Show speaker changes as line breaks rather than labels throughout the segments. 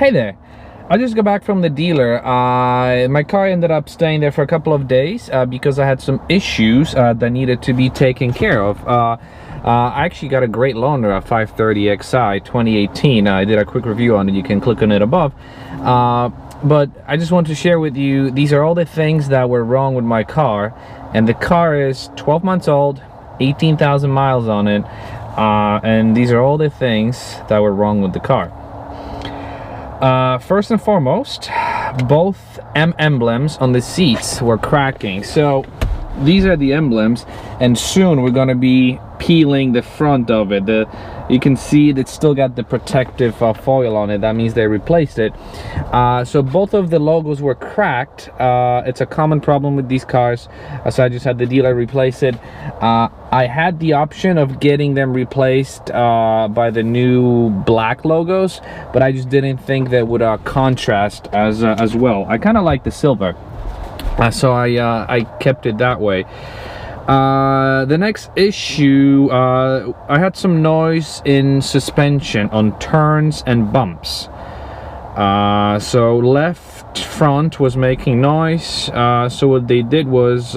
Hey there, I just got back from the dealer. My car ended up staying there for a couple of days because I had some issues that needed to be taken care of. I actually got a great loaner, a 530 Xi 2018. I did a quick review on it, you can click on it above. But I just want to share with you, these are all the things that were wrong with my car. And the car is 12 months old, 18,000 miles on it. And these are all the things that were wrong with the car. First and foremost, both M emblems on the seats were cracking. So these are the emblems, and soon we're gonna be peeling the front of it. You can see it's still got the protective foil on it. That means they replaced it. So both of the logos were cracked. It's a common problem with these cars, so I just had the dealer replace it. I had the option of getting them replaced by the new black logos, but I just didn't think that would contrast as well. I kind of like the silver, so I kept it that way. The next issue, I had some noise in suspension on turns and bumps. So left front was making noise, so what they did was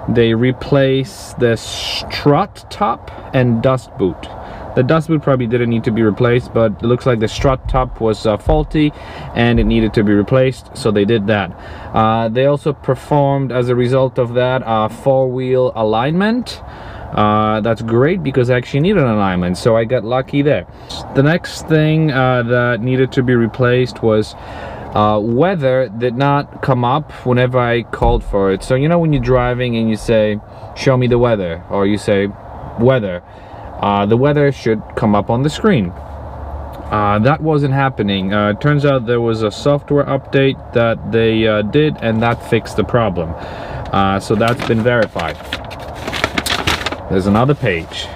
they replaced the strut top and dust boot. The dust boot probably didn't need to be replaced, but it looks like the strut top was faulty and it needed to be replaced, so they did that. They also performed, as a result of that, four-wheel alignment. That's great because I actually needed an alignment, so I got lucky there. The next thing that needed to be replaced was weather did not come up whenever I called for it. So you know when you're driving and you say, show me the weather, or you say weather, the weather should come up on the screen. That wasn't happening. Turns out there was a software update that they did, and that fixed the problem. So that's been verified. There's another page.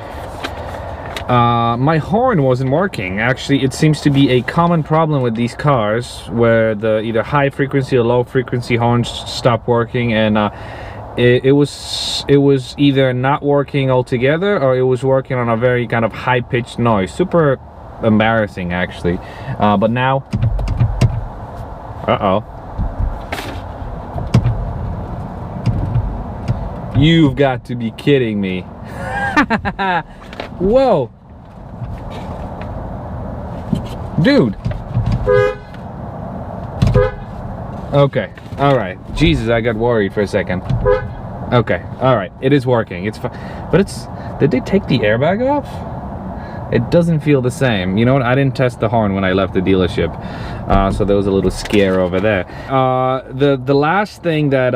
My horn wasn't working. Actually, it seems to be a common problem with these cars where the either high frequency or low frequency horns stop working, and it was either not working altogether, or it was working on a very kind of high-pitched noise. Super embarrassing, actually. But now, you've got to be kidding me. Whoa, dude. Okay, all right. Jesus, I got worried for a second. Okay, all right, it is working. It's fine, but did they take the airbag off? It doesn't feel the same. You know what? I didn't test the horn when I left the dealership, so there was a little scare over there. The last thing that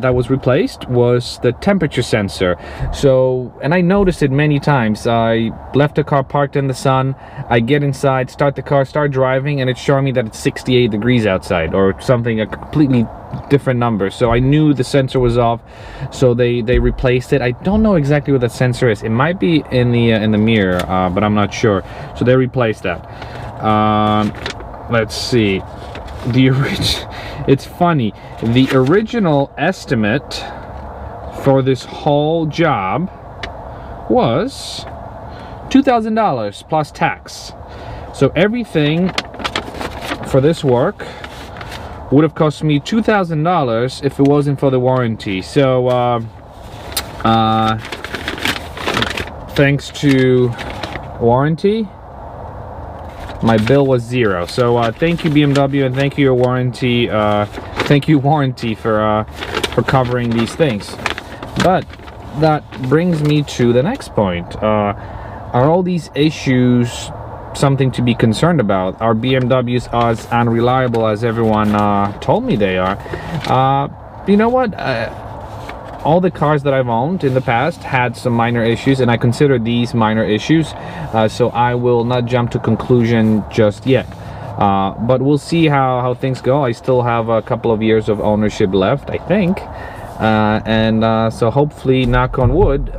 that was replaced was the temperature sensor. So, and I noticed it many times. I left the car parked in the sun. I get inside, start the car, start driving, and it's showing me that it's 68 degrees outside, or something, a completely different number. So I knew the sensor was off, so they replaced it. I don't know exactly what that sensor is. It might be in the mirror, but I'm not sure. So they replaced that. Let's see, it's funny, the original estimate for this whole job was $2,000 plus tax. So everything for this work would have cost me $2,000 if it wasn't for the warranty. So thanks to warranty, my bill was $0. So thank you, BMW, and thank you your warranty. Thank you, warranty, for covering these things. But that brings me to the next point. Are all these issues something to be concerned about? Are BMWs as unreliable as everyone told me they are? You know what? All the cars that I've owned in the past had some minor issues, and I consider these minor issues, so I will not jump to conclusion just yet. But we'll see how things go. I still have a couple of years of ownership left, I think, and so hopefully, knock on wood,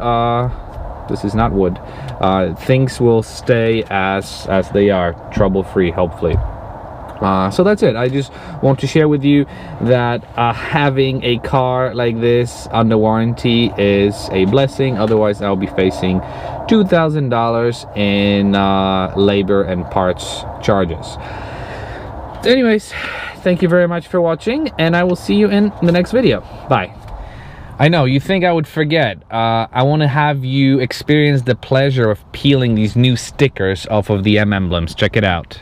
this is not wood, things will stay as they are, trouble-free, hopefully. So that's it. I just want to share with you that having a car like this under warranty is a blessing. Otherwise, I'll be facing $2,000 in labor and parts charges. Anyways, thank you very much for watching, and I will see you in the next video. Bye. I know, you think I would forget. I want to have you experience the pleasure of peeling these new stickers off of the M emblems. Check it out.